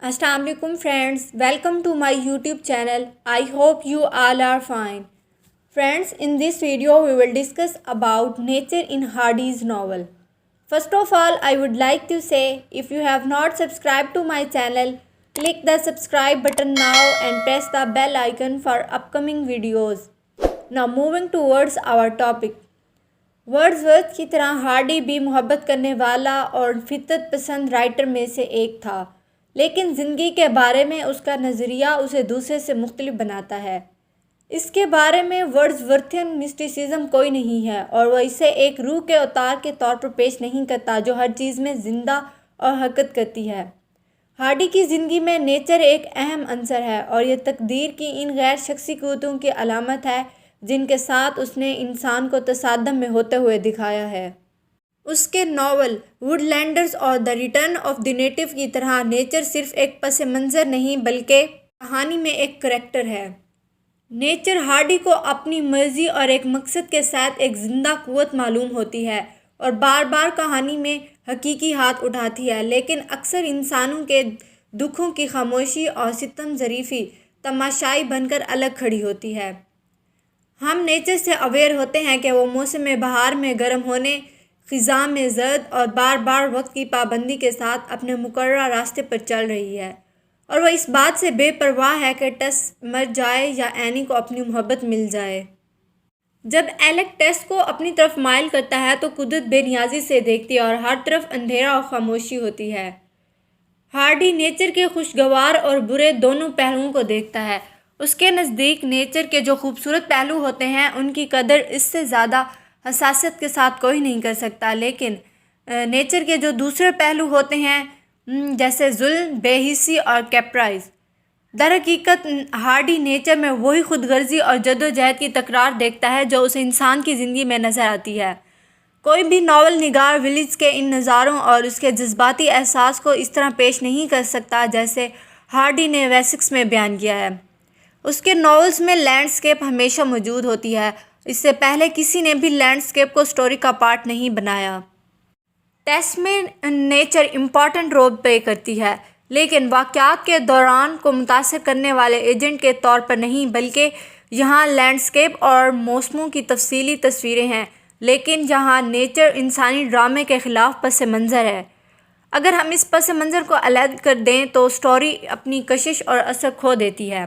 Assalamu alaikum friends, welcome to my YouTube channel. I hope you all are fine. Friends, in this video we will discuss about nature in Hardy's novel. First of all, I would like to say if you have not subscribed to my channel, click the subscribe button now and press the bell icon for upcoming videos. Now moving towards our topic. Wordsworth की तरह Hardy भी मोहब्बत करने वाला और फितरत पसंद writer में से एक था, लेकिन ज़िंदगी के बारे में उसका नज़रिया उसे दूसरे से मुख्तलिफ बनाता है। इसके बारे में वर्ड्सवर्थियन मिस्टिसिज्म कोई नहीं है और वह इसे एक रूह के अवतार के तौर पर पेश नहीं करता जो हर चीज़ में ज़िंदा और हरकत करती है। हार्डी की ज़िंदगी में नेचर एक अहम अंसर है और यह तकदीर की इन गैर शख्सी क़ुव्वतों की अलामत है जिनके साथ उसने इंसान को तसादम में होते हुए दिखाया है। उसके नावल वुडलैंडर्स और the return of the native की तरह नेचर सिर्फ एक पस मंज़र नहीं बल्कि कहानी में एक करैक्टर है। नेचर हार्डी को अपनी मर्ज़ी और एक मकसद के साथ एक ज़िंदा क़ुव्वत मालूम होती है और बार बार कहानी में हकीकी हाथ उठाती है, लेकिन अक्सर इंसानों के दुखों की खामोशी और सितम ज़रीफ़ी तमाशाई बनकर अलग खड़ी होती है। हम नेचर से अवेयर होते हैं कि वो मौसम बहार में गर्म होने, ख़िज़ां में ज़र्द और बार बार वक्त की पाबंदी के साथ अपने मुकर्रर रास्ते पर चल रही है, और वह इस बात से बेपरवाह है कि टेस मर जाए या एनी को अपनी मोहब्बत मिल जाए। जब एलेक टेस को अपनी तरफ माइल करता है तो कुदरत बेनियाजी से देखती है और हर तरफ अंधेरा और खामोशी होती है। हार्डी नेचर के खुशगवार और बुरे दोनों पहलुओं को देखता है। उसके नज़दीक नेचर के जो खूबसूरत पहलू होते हैं उनकी कदर इससे ज़्यादा हसासियत के साथ कोई नहीं कर सकता, लेकिन नेचर के जो दूसरे पहलू होते हैं जैसे जुल्म, बेहिसी और कैप्राइज, दरहकीकत हार्डी नेचर में वही खुदगर्जी और जद्दोजहद की तकरार देखता है जो उसे इंसान की ज़िंदगी में नज़र आती है। कोई भी नावल निगार विलेज के इन नज़ारों और उसके जज्बाती एहसास को इस तरह पेश नहीं कर सकता जैसे हार्डी ने वेसेक्स में बयान किया है। उसके नॉवेल्स में लैंडस्केप हमेशा मौजूद होती है। इससे पहले किसी ने भी लैंडस्केप को स्टोरी का पार्ट नहीं बनाया। टेस्ट में नेचर इम्पॉर्टेंट रोल प्ले करती है, लेकिन वाक़यात के दौरान को मुतासर करने वाले एजेंट के तौर पर नहीं, बल्कि यहाँ लैंडस्केप और मौसमों की तफसीली तस्वीरें हैं, लेकिन जहाँ नेचर इंसानी ड्रामे के ख़िलाफ़ पस मंज़र है। अगर हम इस पस मंज़र को अलग कर दें तो स्टोरी अपनी कशिश और असर खो देती है।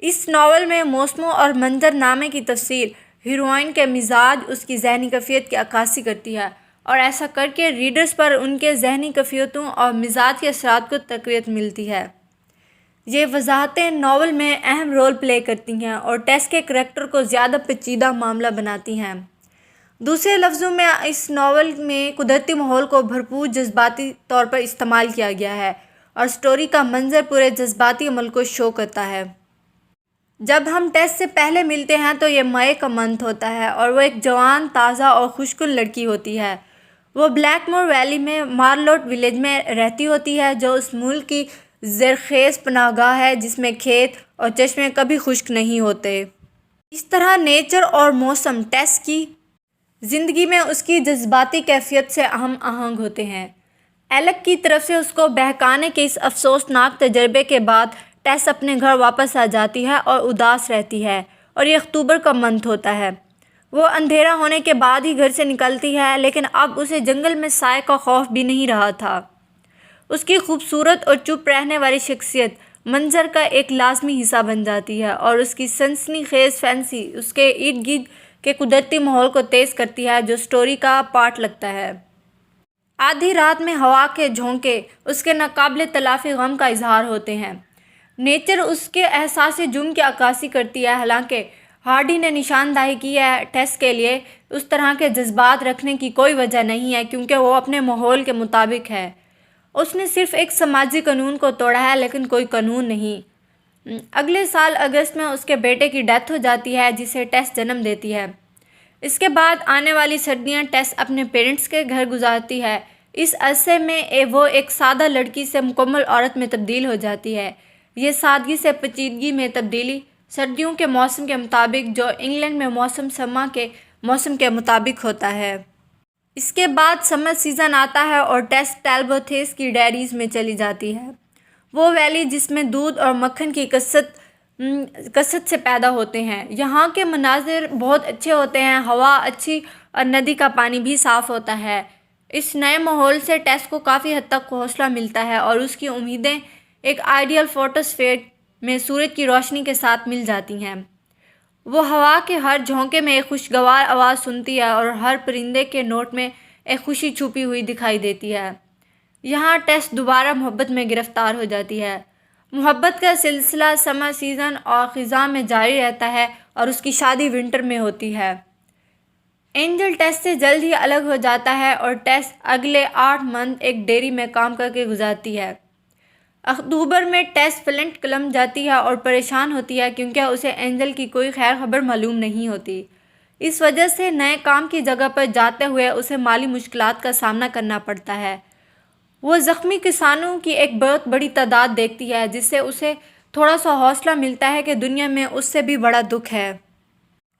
इस नावल में मौसमों और मंजरनामे की तफसील हीरोइन के मिजाज, उसकी जहनी कैफियत की अक्कासी करती है और ऐसा करके रीडर्स पर उनके जहनी कैफियतों और मिजाज के असरात को तक़वियत मिलती है। ये वजाहतें नावल में अहम रोल प्ले करती हैं और टेस के करैक्टर को ज़्यादा पेचीदा मामला बनाती हैं। दूसरे लफ्ज़ों में इस नावल में कुदरती माहौल को भरपूर जज्बाती तौर पर इस्तेमाल किया गया है और स्टोरी का मंजर पूरे जज्बाती अमल को शो करता है। जब हम टेस से पहले मिलते हैं तो ये मई का मंथ होता है और वो एक जवान, ताज़ा और खुशकुल लड़की होती है। वो ब्लैकमोर वैली में मार्लोट विलेज में रहती होती है, जो उस मुल्क की ज़रखेज़ पनाहगाह है जिसमें खेत और चश्मे कभी खुश्क नहीं होते। इस तरह नेचर और मौसम टेस की ज़िंदगी में उसकी जज्बाती कैफियत से अहम आहंग होते हैं। एलेक की तरफ से उसको बहकाने के इस अफसोसनाक तजर्बे के बाद टेस अपने घर वापस आ जाती है और उदास रहती है, और ये अक्टूबर का मंथ होता है। वो अंधेरा होने के बाद ही घर से निकलती है, लेकिन अब उसे जंगल में साए का खौफ भी नहीं रहा था। उसकी खूबसूरत और चुप रहने वाली शख्सियत मंजर का एक लाजमी हिस्सा बन जाती है और उसकी सनसनीखेज़ फैंसी उसके इर्द गिर्द के कुदरती माहौल को तेज़ करती है जो स्टोरी का पार्ट लगता है। आधी रात में हवा के झोंके उसके नाकाबिले तलाफ़ी गम का इजहार होते हैं। नेचर उसके एहसास जुर्म की अक्कासी करती है। हालांकि हार्डी ने निशानदाही की है टेस के लिए उस तरह के जज्बात रखने की कोई वजह नहीं है, क्योंकि वो अपने माहौल के मुताबिक है। उसने सिर्फ एक समाजी कानून को तोड़ा है, लेकिन कोई कानून नहीं। अगले साल अगस्त में उसके बेटे की डेथ हो जाती है जिसे टेस जन्म देती है। इसके बाद आने वाली सर्दियाँ टेस अपने पेरेंट्स के घर गुजारती है। इस अरसे में वो एक सादा लड़की से मुकम्मल औरत में तब्दील हो जाती है। ये सादगी से पेचीदगी में तब्दीली सर्दियों के मौसम के मुताबिक, जो इंग्लैंड में मौसम समा के मौसम के मुताबिक होता है। इसके बाद समर सीज़न आता है और टेस टैलबोथेस की डायरीज़ में चली जाती है। وہ ویلی جس میں دودھ اور مکھن کی کثرت سے پیدا ہوتے ہیں۔ یہاں کے مناظر بہت اچھے ہوتے ہیں، ہوا اچھی اور ندی کا پانی بھی صاف ہوتا ہے۔ اس نئے ماحول سے ٹیس کو کافی حد تک حوصلہ ملتا ہے اور اس کی امیدیں ایک آئیڈیل فوٹوسفیئر میں سورج کی روشنی کے ساتھ مل جاتی ہیں۔ وہ ہوا کے ہر جھونکے میں ایک خوشگوار آواز سنتی ہے اور ہر پرندے کے نوٹ میں ایک خوشی چھپی ہوئی دکھائی دیتی ہے۔ یہاں ٹیس دوبارہ محبت میں گرفتار ہو جاتی ہے۔ محبت کا سلسلہ سمر سیزن اور خزاں میں جاری رہتا ہے اور اس کی شادی ونٹر میں ہوتی ہے۔ اینجل ٹیس سے جلد ہی الگ ہو جاتا ہے اور ٹیس اگلے 8 مہینے ایک ڈیری میں کام کر کے گزارتی ہے۔ اکتوبر میں ٹیس فلنٹ کلم جاتی ہے اور پریشان ہوتی ہے کیونکہ اسے اینجل کی کوئی خیر خبر معلوم نہیں ہوتی۔ اس وجہ سے نئے کام کی جگہ پر جاتے ہوئے اسے مالی مشکلات کا سامنا کرنا پڑتا ہے۔ وہ زخمی کسانوں کی ایک بہت بڑی تعداد دیکھتی ہے جس سے اسے تھوڑا سا حوصلہ ملتا ہے کہ دنیا میں اس سے بھی بڑا دکھ ہے۔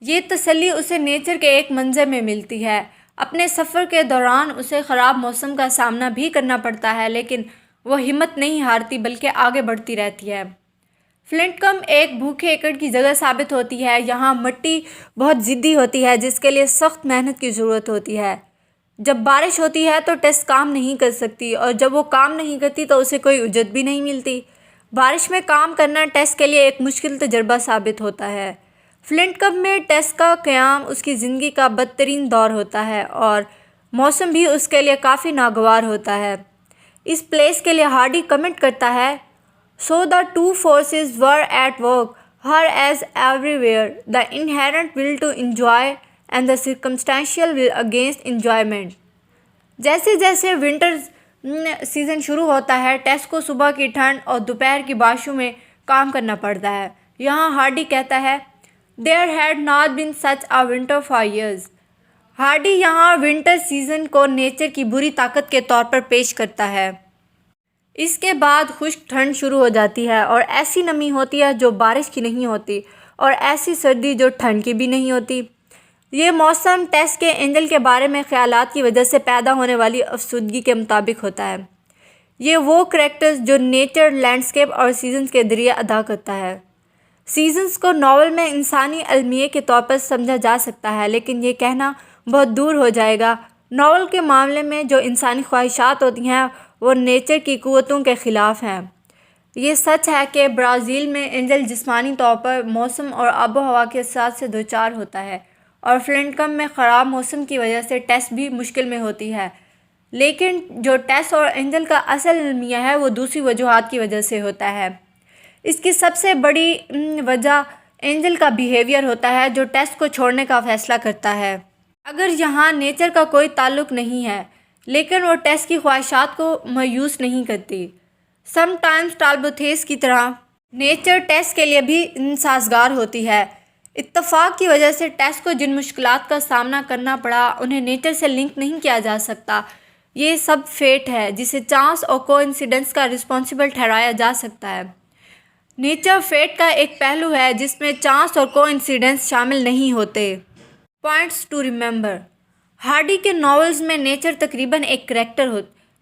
یہ تسلی اسے نیچر کے ایک منظر میں ملتی ہے۔ اپنے سفر کے دوران اسے خراب موسم کا سامنا بھی کرنا پڑتا ہے لیکن وہ ہمت نہیں ہارتی بلکہ آگے بڑھتی رہتی ہے۔ فلنٹ کم ایک بھوکے ایکڑ کی جگہ ثابت ہوتی ہے۔ یہاں مٹی بہت ضدی ہوتی ہے جس کے لیے سخت محنت کی ضرورت ہوتی ہے۔ جب بارش ہوتی ہے تو ٹیس کام نہیں کر سکتی اور جب وہ کام نہیں کرتی تو اسے کوئی اجرت بھی نہیں ملتی۔ بارش میں کام کرنا ٹیس کے لیے ایک مشکل تجربہ ثابت ہوتا ہے۔ فلنٹ کم میں ٹیس کا قیام اس کی زندگی کا بدترین دور ہوتا ہے اور موسم بھی اس کے لیے کافی ناگوار ہوتا ہے۔ اس پلیس کے لیے ہارڈی کمنٹ کرتا ہے، "So the two forces were at work, her as everywhere, the inherent will to enjoy and the circumstantial will against enjoyment." جیسے جیسے ونٹر سیزن شروع ہوتا ہے ٹیس کو صبح کی ٹھنڈ اور دوپہر کی بارشوں میں کام کرنا پڑتا ہے۔ یہاں ہارڈی کہتا ہے، "There had not been such a winter for years." Hardy یہاں ونٹر سیزن کو نیچر کی بری طاقت کے طور پر پیش کرتا ہے۔ اس کے بعد خشک ٹھنڈ شروع ہو جاتی ہے اور ایسی نمی ہوتی ہے جو بارش کی نہیں ہوتی اور ایسی سردی جو ٹھنڈ کی بھی نہیں ہوتی۔ یہ موسم ٹیس کے اینجل کے بارے میں خیالات کی وجہ سے پیدا ہونے والی افسردگی کے مطابق ہوتا ہے۔ یہ وہ کریکٹرز جو نیچر، لینڈسکیپ اور سیزنز کے ذریعے ادا کرتا ہے۔ سیزنز کو ناول میں انسانی المیہ کے طور پر سمجھا جا سکتا ہے لیکن یہ کہنا بہت دور ہو جائے گا۔ ناول کے معاملے میں جو انسانی خواہشات ہوتی ہیں وہ نیچر کی قوتوں کے خلاف ہیں۔ یہ سچ ہے کہ برازیل میں اینجل جسمانی طور پر موسم اور آب و ہوا کے اثرات سے دوچار ہوتا ہے اور فلنٹ کم میں خراب موسم کی وجہ سے ٹیس بھی مشکل میں ہوتی ہے، لیکن جو ٹیس اور اینجل کا اصل المیہ ہے وہ دوسری وجوہات کی وجہ سے ہوتا ہے۔ اس کی سب سے بڑی وجہ اینجل کا بیہیویئر ہوتا ہے جو ٹیس کو چھوڑنے کا فیصلہ کرتا ہے۔ اگر یہاں نیچر کا کوئی تعلق نہیں ہے لیکن وہ ٹیس کی خواہشات کو مایوس نہیں کرتی۔ سم ٹائمز ٹالبوتھیس کی طرح نیچر ٹیس کے لیے بھی سازگار ہوتی ہے۔ اتفاق کی وجہ سے ٹیس کو جن مشکلات کا سامنا کرنا پڑا انہیں نیچر سے لنک نہیں کیا جا سکتا۔ یہ سب فیٹ ہے جسے چانس اور کو انسیڈنس کا رسپانسبل ٹھہرایا جا سکتا ہے۔ نیچر فیٹ کا ایک پہلو ہے جس میں چانس اور کو انسیڈنس شامل نہیں ہوتے۔ پوائنٹس ٹو ریممبر: ہارڈی کے ناولز میں نیچر تقریباً ایک کریکٹر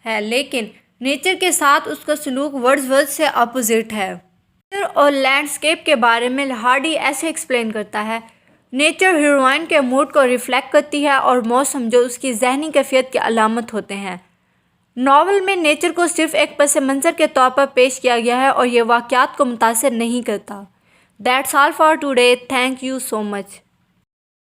ہے لیکن نیچر کے ساتھ اس کا سلوک ورڈزورتھ سے اپوزٹ ہے۔ نیچر اور لینڈسکیپ کے بارے میں ہارڈی ایسے ایکسپلین کرتا ہے، نیچر ہیروئن کے موڈ کو ریفلیکٹ کرتی ہے اور موسم جو اس کی ذہنی کیفیت کی علامت ہوتے ہیں۔ ناول میں نیچر کو صرف ایک پس منظر کے طور پر پیش کیا گیا ہے اور یہ واقعات کو متاثر نہیں کرتا۔ That's all for today. Thank you so much.